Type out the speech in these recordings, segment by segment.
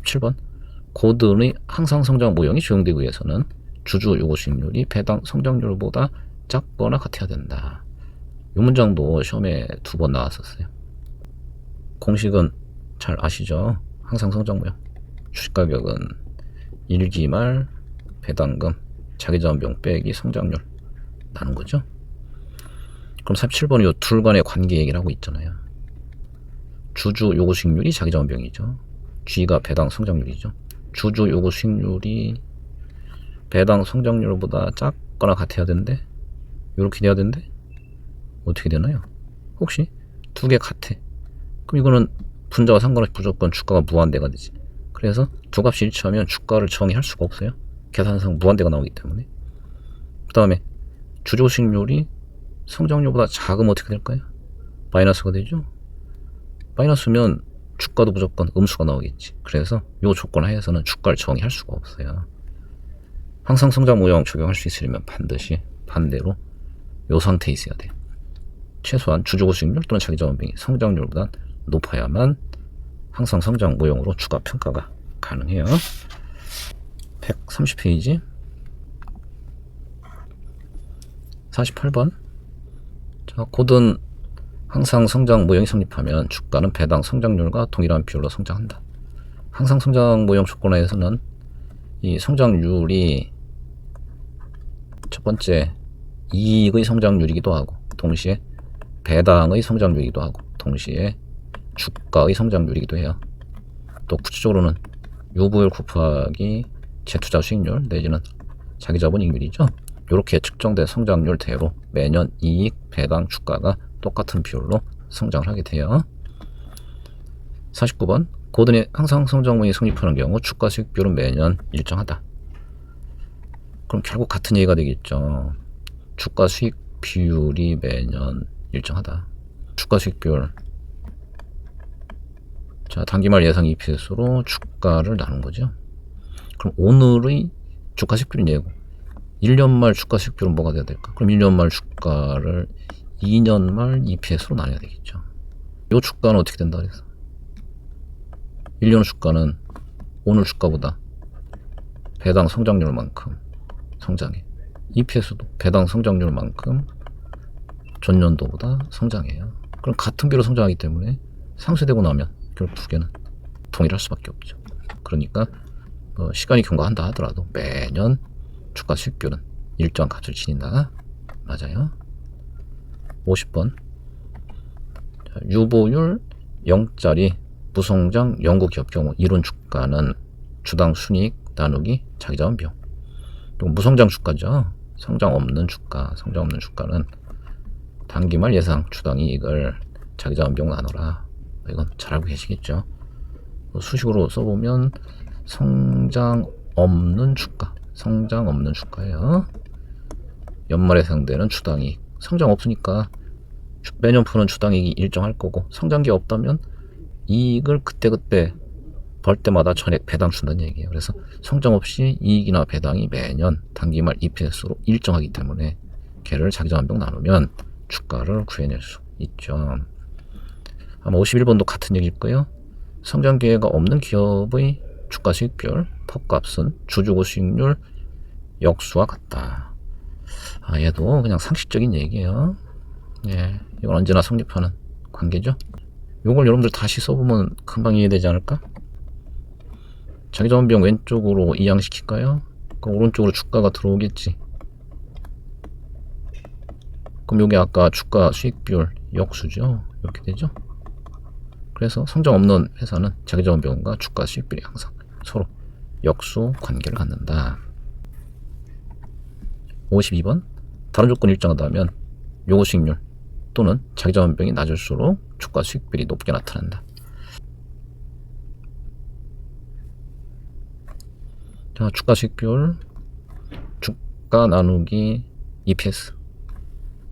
47번 고든의 항상 성장 모형이 적용되기 위해서는 주주 요구 수익률이 배당 성장률보다 작거나 같아야 된다. 이 문장도 시험에 2번 나왔었어요. 공식은 잘 아시죠? 항상 성장 모형. 주식가격은 1기 말 배당금 자기자본비용 빼기 성장률 나눈 거죠. 그럼 47번이 이 둘 간의 관계 얘기를 하고 있잖아요. 주주 요구 수익률이 자기자본비용이죠. G가 배당 성장률이죠. 주주 요구 수익률이 배당 성장률보다 작거나 같아야 되는데 이렇게 돼야 되는데 어떻게 되나요? 혹시 두 개 같아. 그럼 이거는 분자와 상관없이 무조건 주가가 무한대가 되지. 그래서 두 값이 일치하면 주가를 정의할 수가 없어요. 계산상 무한대가 나오기 때문에. 그 다음에 주주 수익률이 성장률보다 작으면 어떻게 될까요? 마이너스가 되죠. 마이너스면 주가도 무조건 음수가 나오겠지. 그래서 이 조건 하에서는 주가를 정의할 수가 없어요. 항상 성장 모형 적용할 수 있으려면 반드시 반대로 이 상태에 있어야 돼요. 최소한 주주고 수익률 또는 자기자본비용이 성장률보다 높아야만 항상 성장 모형으로 주가 평가가 가능해요. 130페이지 48번 자, 고든 항상 성장 모형이 성립하면 주가는 배당 성장률과 동일한 비율로 성장한다. 항상 성장 모형 조건하에서는 이 성장률이 첫 번째 이익의 성장률이기도 하고 동시에 배당의 성장률이기도 하고 동시에 주가의 성장률이기도 해요. 또 구체적으로는 유보율 곱하기 재투자 수익률 내지는 자기자본 이익률이죠. 이렇게 측정된 성장률대로 매년 이익, 배당, 주가가 똑같은 비율로 성장을 하게 돼요. 49번 고든의 항상 성장 모형이 성립하는 경우 주가 수익 비율은 매년 일정하다. 그럼 결국 같은 얘기가 되겠죠. 주가 수익 비율이 매년 일정하다. 주가 수익 비율 자 단기말 예상 EPS로 주가를 나눈 거죠. 그럼 오늘의 주가 수익 비율은 얘고 1년 말 주가 수익 비율은 뭐가 돼야 될까? 그럼 1년 말 주가를 2년 말 EPS로 나눠야 되겠죠. 이 주가는 어떻게 된다 그래서 1년 주가는 오늘 주가보다 배당 성장률만큼 성장해. EPS도 배당 성장률만큼 전년도보다 성장해요. 그럼 같은 비로 성장하기 때문에 상쇄되고 나면 결국 두 개는 동일할 수밖에 없죠. 그러니까 시간이 경과한다 하더라도 매년 주가 수익률은 일정한 값을 지닌다. 맞아요. 50번 유보율 0짜리 무성장 연구기업 경우 이론 주가는 주당 순이익 나누기 자기자본 비용. 그리고 무성장 주가죠. 성장 없는 주가, 성장 없는 주가는 단기말 예상 주당 이익을 자기자본 비용 나눠라. 이건 잘 알고 계시겠죠. 수식으로 써보면 성장 없는 주가, 성장 없는 주가예요. 연말에 예상되는 주당 이익. 성장 없으니까 매년 푸는 주당 이익이 일정할 거고 성장기 없다면 이익을 그때그때 벌 때마다 전액 배당 준다는 얘기예요. 그래서 성장 없이 이익이나 배당이 매년 단기말 EPS로 일정하기 때문에 걔를 자기자본비용 나누면 주가를 구해낼 수 있죠. 아마 51번도 같은 얘기일 거예요. 성장 기회가 없는 기업의 주가 수익별 퍽값은 주주고 수익률 역수와 같다. 얘도 그냥 상식적인 얘기예요. 예, 이건 언제나 성립하는 관계죠. 요걸 여러분들 다시 써보면 금방 이해되지 않을까? 자기자본비용 왼쪽으로 이양시킬까요? 그럼 오른쪽으로 주가가 들어오겠지. 그럼 여기 아까 주가 수익 비율 역수죠. 이렇게 되죠. 그래서 성장 없는 회사는 자기자본비용과 주가 수익 비율이 항상 서로 역수 관계를 갖는다. 52번 다른 조건이 일정하다면 요구 수익률 또는 자기자본비용이 낮을수록 주가 수익 비율이 높게 나타난다. 자, 주가 수익 비율 주가 나누기 EPS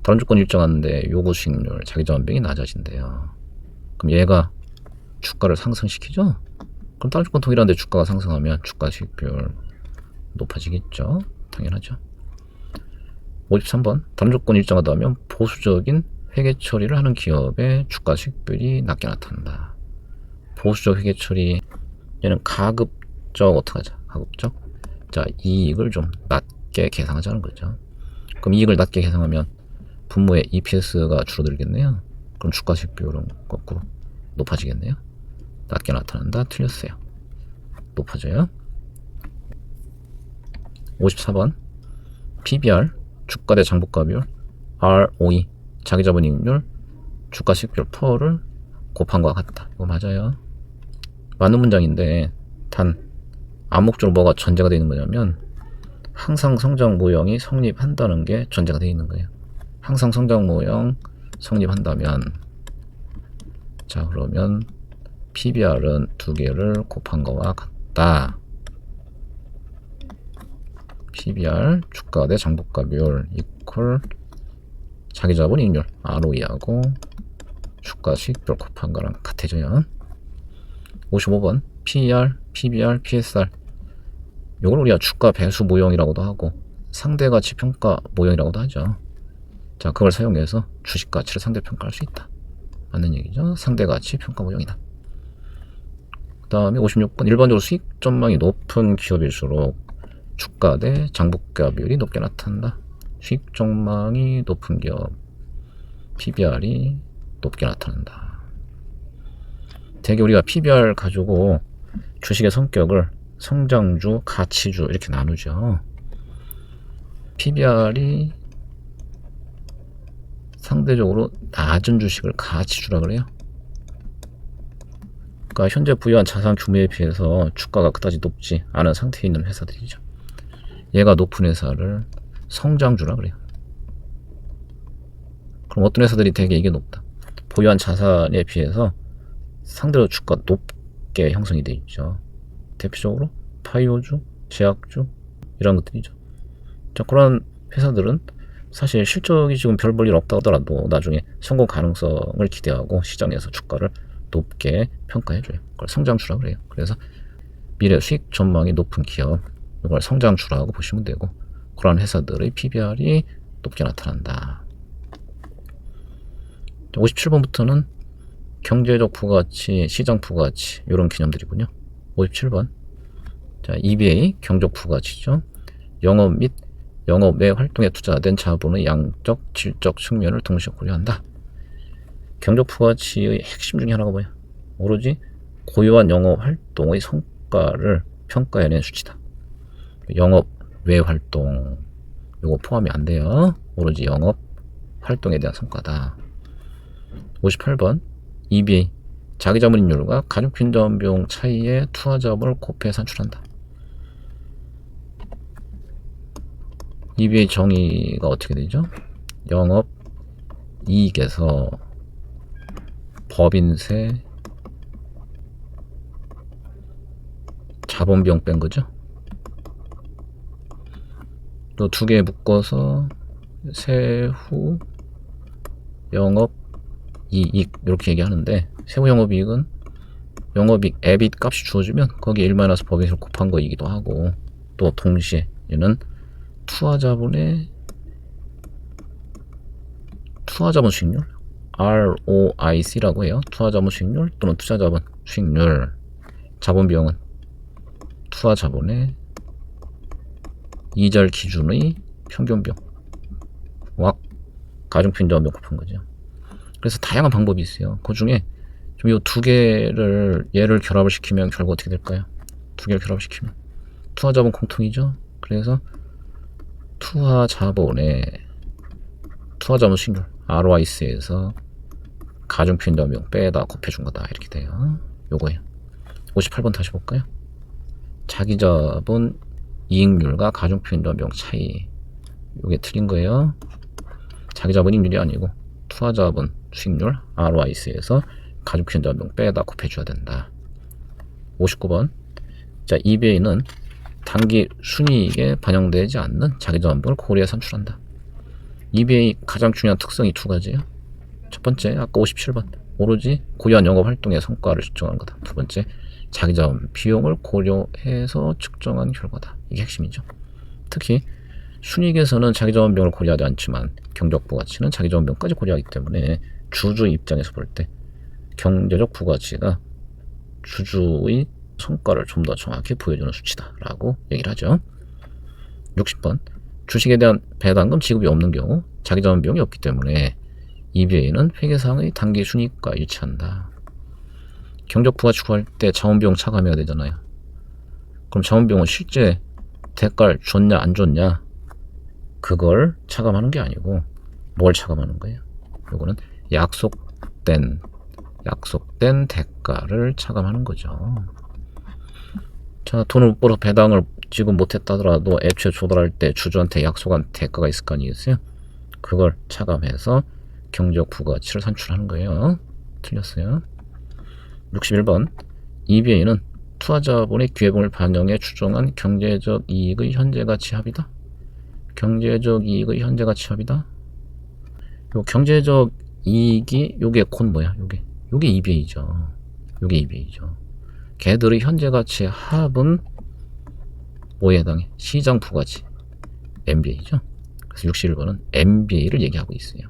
다른 조건이 일정한데 요구 수익률 자기자본비용이 낮아진대요. 그럼 얘가 주가를 상승시키죠? 그럼 다른 조건 동일한데 주가가 상승하면 주가 수익 비율 높아지겠죠? 당연하죠. 53번 다른 조건이 일정하다면 보수적인 회계 처리를 하는 기업의 주가 수익 비율이 낮게 나타난다. 보수적 회계 처리 얘는 가급적 어떻게 하자? 가급적 자 이익을 좀 낮게 계상하자는 거죠. 그럼 이익을 낮게 계상하면 분모의 EPS가 줄어들겠네요. 그럼 주가식 비율은 거꾸로 높아지겠네요. 낮게 나타난다. 틀렸어요. 높아져요. 54번 PBR 주가 대 장부가 비율 ROE 자기자본이익률 주가식 비율 퍼를 곱한 것과 같다. 이거 맞아요. 맞는 문장인데 단 암묵적으로 뭐가 전제가 되어 있는 거냐면 항상 성장 모형이 성립한다는 게 전제가 되어 있는 거예요. 항상 성장 모형 성립한다면 자 그러면 PBR은 두 개를 곱한 거와 같다. PBR 주가 대 장부가 비율 이퀄 자기자본 이익률 ROE하고 주가식 비율 곱한 거랑 같아져요. 55번 PER, PBR, PSR 이걸 우리가 주가 배수 모형이라고도 하고 상대가치 평가 모형이라고도 하죠. 자 그걸 사용해서 주식가치를 상대평가할 수 있다. 맞는 얘기죠. 상대가치 평가 모형이다. 그 다음에 56번 일반적으로 수익 전망이 높은 기업일수록 주가 대 장부가 비율이 높게 나타난다. 수익 전망이 높은 기업 PBR이 높게 나타난다. 대개 우리가 PBR 가지고 주식의 성격을 성장주, 가치주 이렇게 나누죠. PBR이 상대적으로 낮은 주식을 가치주라 그래요. 그러니까 현재 부여한 자산 규모에 비해서 주가가 그다지 높지 않은 상태에 있는 회사들이죠. 얘가 높은 회사를 성장주라 그래요. 그럼 어떤 회사들이 되게 이게 높다. 보유한 자산에 비해서 상대로 주가 높게 형성이 되어 있죠. 대표적으로 바이오주, 제약주 이런 것들이죠. 자, 그런 회사들은 사실 실적이 지금 별 볼 일 없다 하더라도 나중에 성공 가능성을 기대하고 시장에서 주가를 높게 평가해줘요. 그걸 성장주라고 그래요. 그래서 미래 수익 전망이 높은 기업 이걸 성장주라고 보시면 되고 그런 회사들의 PBR이 높게 나타난다. 57번부터는 경제적 부가가치, 시장 부가가치 이런 개념들이군요. 57번 자, EBA 경적 부가가치죠. 영업 및 영업 외 활동에 투자된 자본의 양적, 질적 측면을 동시에 고려한다. 경적 부가가치의 핵심 중에 하나가 뭐야? 오로지 고유한 영업 활동의 성과를 평가해낸 수치다. 영업 외 활동 요거 포함이 안 돼요. 오로지 영업 활동에 대한 성과다. 58번 EBA 자기자본이익률과 가중핀자본 비용 차이의 투하자본을 곱해 산출한다. EBA 정의가 어떻게 되죠? 영업 이익에서 법인세 자본 비용 뺀 거죠. 또 두 개 묶어서 세후 영업 이익 이렇게 얘기하는데 세후 영업이익은 영업이익 EBIT 값이 주어지면 거기에 1 법인세를 곱한 거이기도 하고 또 동시에 얘는 투하자본의 투하자본 수익률 ROIC라고 해요. 투하자본 수익률 또는 투자자본 수익률 자본 비용은 투하자본의 이절 기준의 평균 비용과 가중핀자본 비용 곱한 거죠. 그래서 다양한 방법이 있어요. 그 중에 좀 이 두 개를 얘를 결합을 시키면 결국 어떻게 될까요? 두 개를 결합시키면 투하자본 공통이죠. 그래서 투하자본의 투하자본 수익률 ROIC에서 가중핀자본 비용 빼다 곱해준 거다 이렇게 돼요. 요거예요. 58번 다시 볼까요? 자기자본 이익률과 가중핀자본 비용 차이 요게 틀린 거예요. 자기자본 이익률이 아니고 투하자본 수익률 ROIC에서 가중핀자본 비용 빼다 곱해줘야 된다. 59번 자 EBA는 단기 순이익에 반영되지 않는 자기자본 비용을 고려해 산출한다. EBA 가장 중요한 특성이 두 가지예요. 첫 번째 아까 57번 오로지 고유한 영업 활동의 성과를 측정하는 거다. 두 번째 자기자본 비용을 고려해서 측정한 결과다. 이게 핵심이죠. 특히 순이익에서는 자기자본 비용을 고려하지 않지만 경적 부가치는 자기자본 비용까지 고려하기 때문에 주주 입장에서 볼 때 경제적 부가치가 주주의 성과를 좀 더 정확히 보여주는 수치다라고 얘기를 하죠. 60번 주식에 대한 배당금 지급이 없는 경우 자기자본 비용이 없기 때문에 EBA는 회계상의 단기 순이익과 일치한다. 경적 부가치고할 때 자본비용 차감해야 되잖아요. 그럼 자본비용은 실제 대가를 줬냐 안 줬냐 그걸 차감하는 게 아니고 뭘 차감하는 거예요? 요거는 약속된 대가를 차감하는 거죠. 자, 돈을 못 벌어 배당을 지금 못했다더라도 애초에 조달할 때 주주한테 약속한 대가가 있을 거 아니겠어요? 그걸 차감해서 경제적 부가치를 산출하는 거예요. 틀렸어요. 61번 EBA는 투자자본의 기회금을 반영해 추정한 경제적 이익의 현재가치 합이다. 경제적 이익의 현재가치 합이다. 요 경제적 이익이 요게 곧 뭐야? 요게 EBA죠. 요게 EBA죠. 걔들의 현재가치의 합은 뭐에 해당해? 시장 부가치 MBA죠. 그래서 61번은 MBA를 얘기하고 있어요.